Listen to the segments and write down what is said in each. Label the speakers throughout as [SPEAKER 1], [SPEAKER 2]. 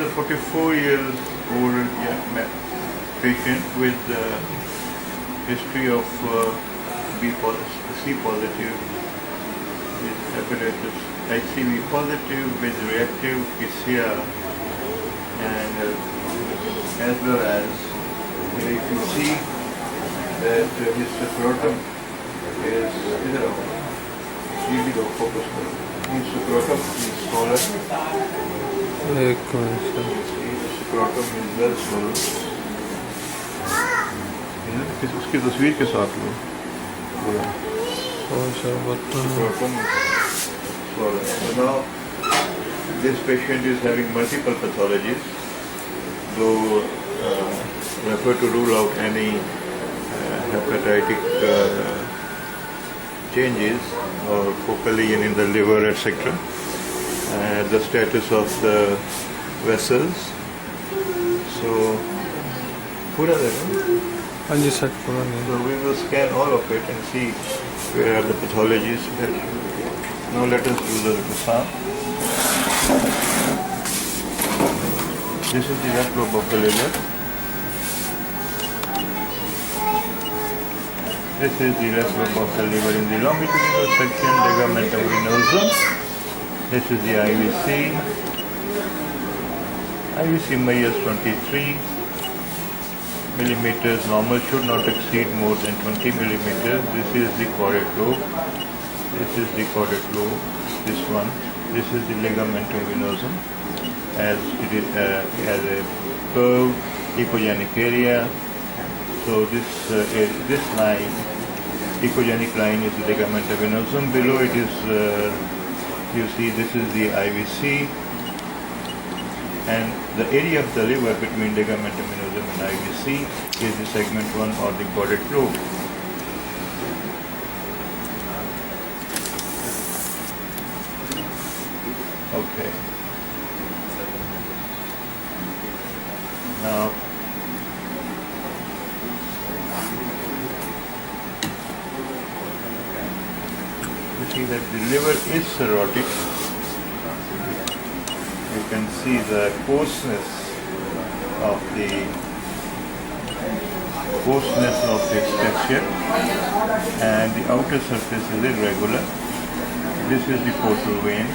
[SPEAKER 1] a 44-year-old patient with history of B positive, C positive, with hepatitis, HCV positive with reactive PCR, and as well as if you see that his scrotum is GB focus his scrotum is smaller. Scrotum is well swollen. उसकी तस्वीर के साथ लो पूरा scrotum is swollen. So now this patient is having multiple pathologies, though refer to rule out any hepatitic changes or focal lesion in the liver, etc. The status of the vessels. So, pura hai na? So we will scan all of it and see where are the pathologies. Now let us do the ultrasound. This is the left lobe of the liver. This is the left lobe of the liver in the longitudinal section, ligamentum venosum. This is the IVC. IVC measures 23 millimeters. Normal should not exceed more than 20 millimeters. This is the caudate lobe. This is the caudate lobe. This one. This is the ligamentum venosum. As it is has a curved echogenic area. So this line, echogenic line, is the ligamentum venosum. Below it is, you see, this is the IVC, and the area of the liver between ligamentum venosum and IVC is the segment 1 or the caudate lobe. Okay. Now, you see that the liver is cirrhotic. You can see the coarseness of its texture, and the outer surface is irregular. This is the portal vein.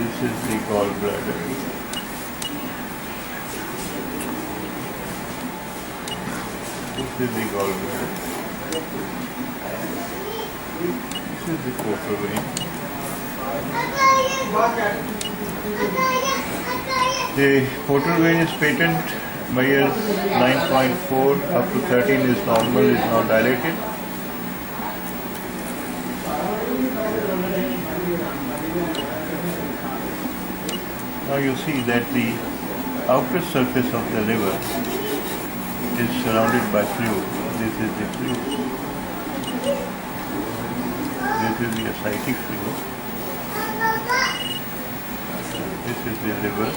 [SPEAKER 1] This is the gallbladder. This is the gallbladder. This is the portal vein. The portal vein is patent, measures 9.4 up to 13 is normal, is not dilated. Now you see that the outer surface of the liver is surrounded by fluid. This is the fluid. This is the ascitic fluid. This is the liver.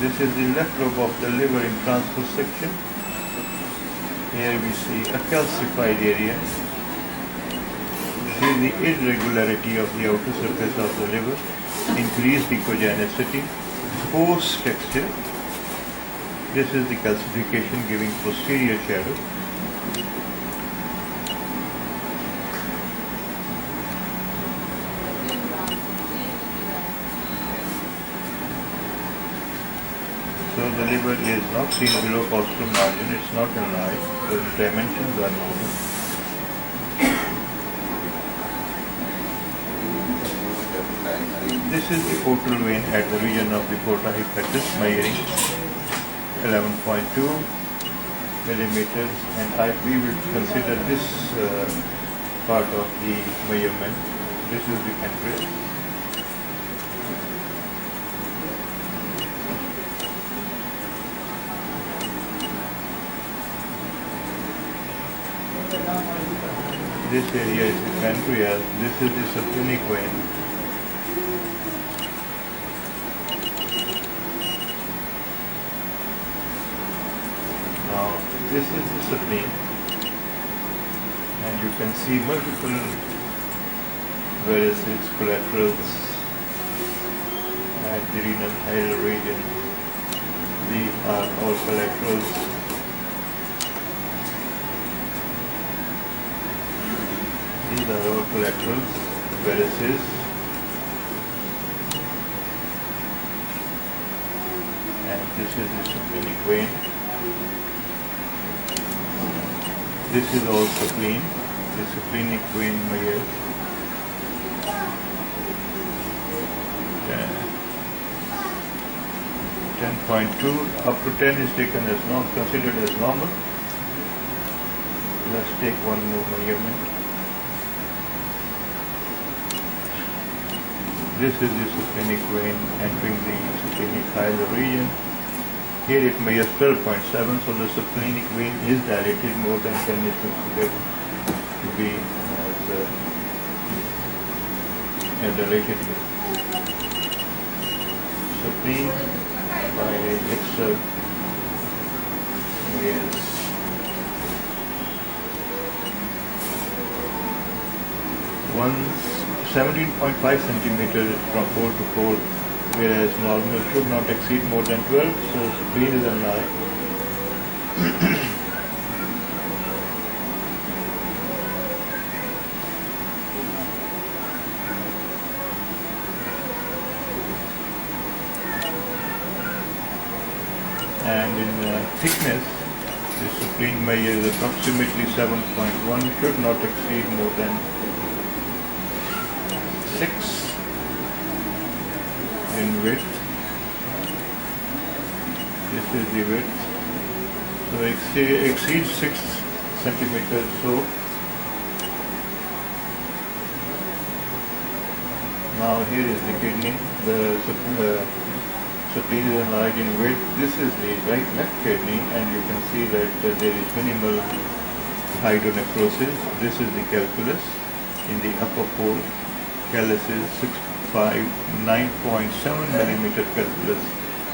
[SPEAKER 1] This is the left lobe of the liver in transverse section. Here we see a calcified area. See the irregularity of the outer surface of the liver, increased echogenicity, coarse texture. This is the calcification giving posterior shadow. So the liver is not seen below costal margin, it's not enlarged, so the dimensions are normal. This is the portal vein at the region of the porta hepatis, measuring 11.2 millimeters, and we will consider this part of the measurement. This is the pancreas. This area is the pancreas. This is the splenic vein. Now, this is the spleen. and you can see multiple varices, collaterals at the renal hilar region. These are all collaterals. These are all collaterals, varices. And this is the splenic vein. This is also spleen. The splenic vein measures 10.2 up to 10 is taken as considered as normal. Let's take one more measurement. This is the splenic vein entering the splenic hilar region. Here it measures 12.7, so the splenic vein is dilated. More than 10 is considered to be as dilated. Spleen by extra measures 17.5 centimeters from pole to pole, whereas normal should not exceed more than 12, so spleen is enlarged. And in thickness, the spleen measures approximately 7.1, should not exceed more than 6 in width. This is the width. So exceeds 6 centimeters. So now here is the kidney. The spleen is enlarged in width. This is the left kidney, and you can see that there is minimal hydronephrosis. This is the calculus in the upper pole. Callus is 9.7 millimeter calculus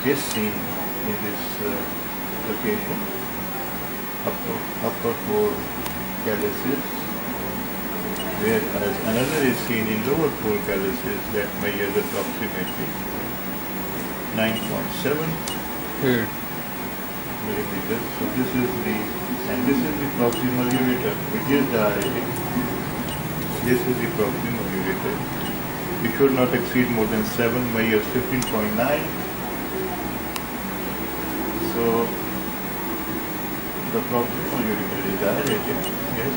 [SPEAKER 1] is seen in this location. Upper pole calluses, whereas another is seen in lower pole calluses that measures approximately 9.7 millimeters. So this is the proximal ureter, which is dilated. This is the proximal ureter. It should not exceed more than 7, measures 15.9. So the proximal ureter is dilated. Yes.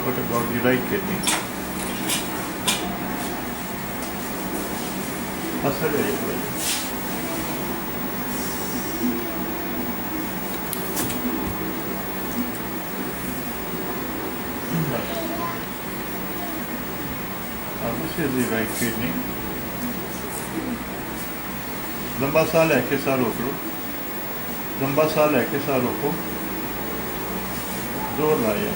[SPEAKER 1] What about the right kidney? Asal hai ye. This is the right kidney. लंबा सा लेके सा रोक लो. लंबा सा लेके सा रोको. जोर लाया.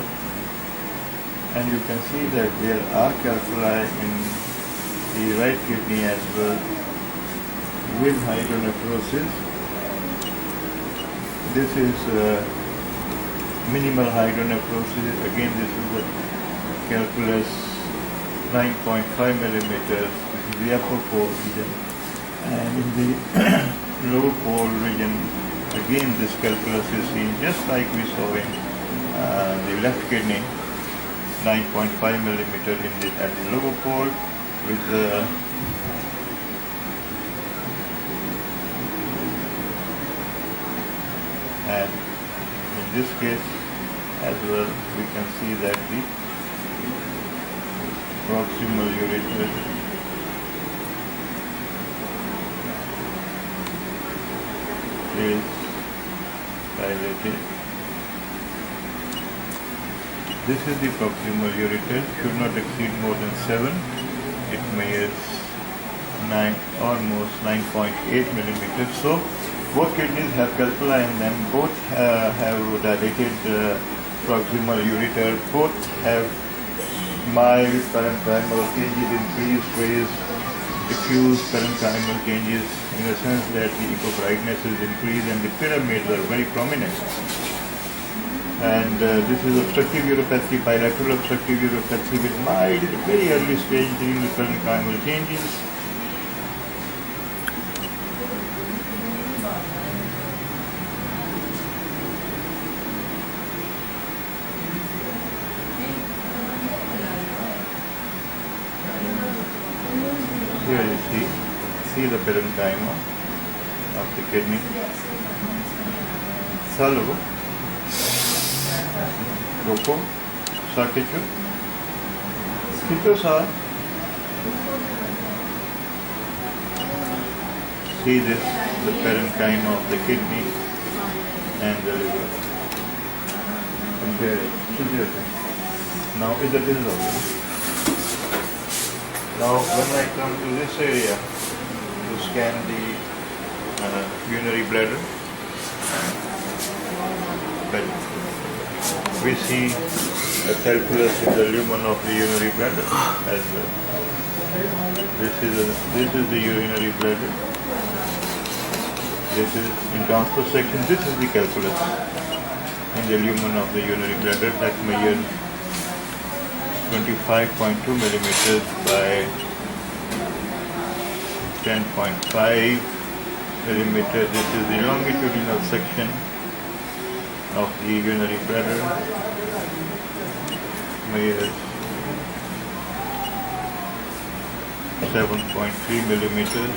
[SPEAKER 1] And you can see that there are calculi in the right kidney as well with hydronephrosis. This is minimal hydronephrosis. Again, this is the calculus 9.5 millimeters. This is the upper pole region, and in the lower pole region, again this calculus is seen just like we saw in the left kidney, 9.5 millimeter at the lower pole with the and in this case as well we can see that the proximal ureter is dilated. This is the proximal ureter, should not exceed more than 7. It measures almost 9.8 millimeters. So both kidneys have calculi in them, both have dilated proximal ureter, both have mild parenchymal changes, increased raised, diffuse parenchymal changes, in the sense that the echo brightness is increased and the pyramids are very prominent. And this is obstructive uropathy, bilateral obstructive uropathy with mild, very early stage during recurrent chimal changes. Here you see the parenchyma of the kidney. Salvo, Roko, Sakichu, Kitosa. See this, the parenchyma of the kidney and the liver. Compare it. Now is the result. Now when I come to this area to scan the urinary bladder, we see a calculus in the lumen of the urinary bladder as well. This is the urinary bladder. This is in transverse section. This is the calculus in the lumen of the urinary bladder that measures 25.2 millimeters by 10.5 millimeters. This is the longitudinal section of the urinary bladder, measures 7.3 millimeters.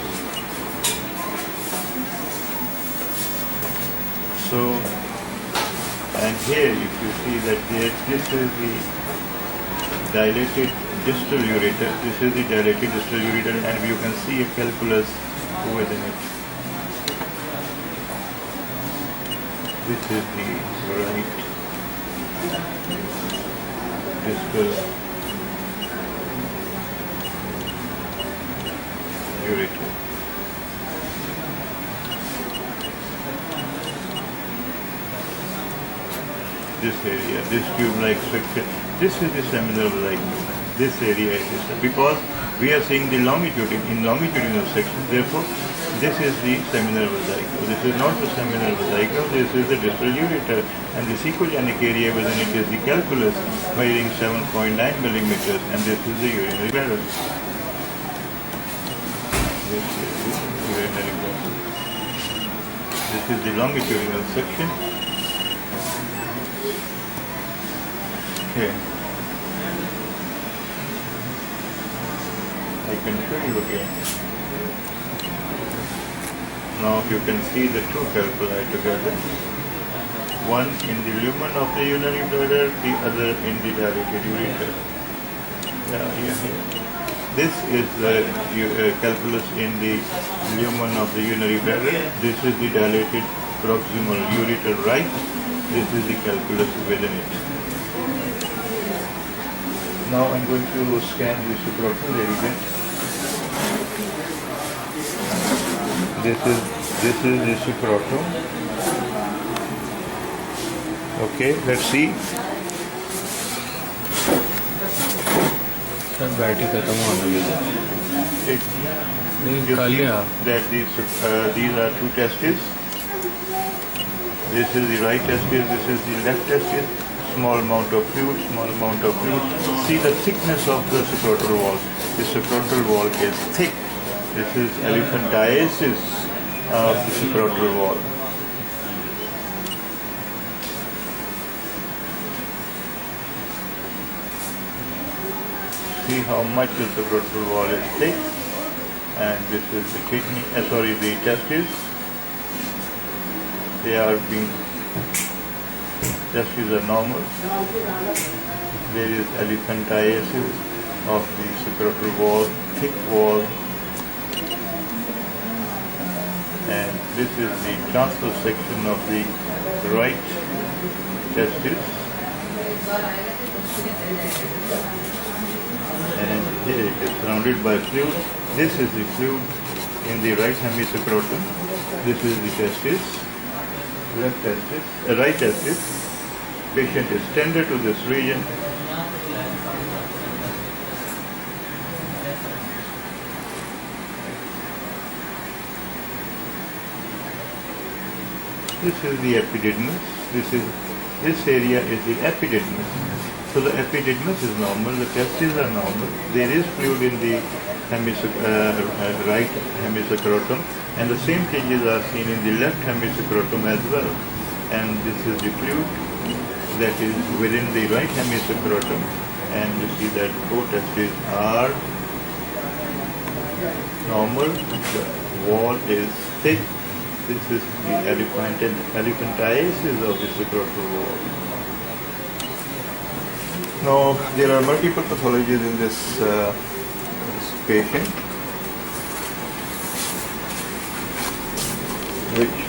[SPEAKER 1] So, and here if you see that this is the dilated distal ureter. This is the dilated distal ureter, and you can see a calculus within it. This is the right distal ureter. This area, this tube-like structure, this is the seminal vacuum. This area is because we are seeing the longitudinal section. Therefore, this is the seminal vesicle. This is not the seminal vesicle. This is the distal ureter, and the ecogenic area within it is the calculus, measuring 7.9 millimeters, and this is the urinary bladder. This is the urinary bladder. This is the longitudinal section. Here. I can show you again. Now you can see the two calculi together. One in the lumen of the urinary bladder, the other in the dilated ureter. This is the calculus in the lumen of the urinary bladder. This is the dilated proximal ureter right. This is the calculus within it. Now I'm going to scan the scrotal region. This is the scrotum. Okay, let's see.
[SPEAKER 2] Battery खत्म होने लगी नहीं निकाल लिया.
[SPEAKER 1] That these are two testes. This is the right testis. This is the left testis. Small amount of fluid, small amount of fluid. See the thickness of the scrotal wall. The scrotal wall is thick. This is elephantiasis of the scrotal wall. See how much the scrotal wall is thick. And this is the kidney, the testes. They are being, testes are normal. There is elephantiasis of the scrotal wall, thick wall. And this is the transverse section of the right testis. And here it is surrounded by fluid. This is the fluid in the right hemiscrotum. This is the testis, left testis, right testis. Patient is tender to this region. This is the epididymis. This is This area is the epididymis. So the epididymis is normal, the testes are normal. There is fluid in the right hemiscrotum, and the same changes are seen in the left hemiscrotum as well. And this is the fluid that is within the right hemiscrotum, and you see that both testes are normal. The wall is thick. This is the elephantiasis of the scrotal wall. Now there are multiple pathologies in this patient, which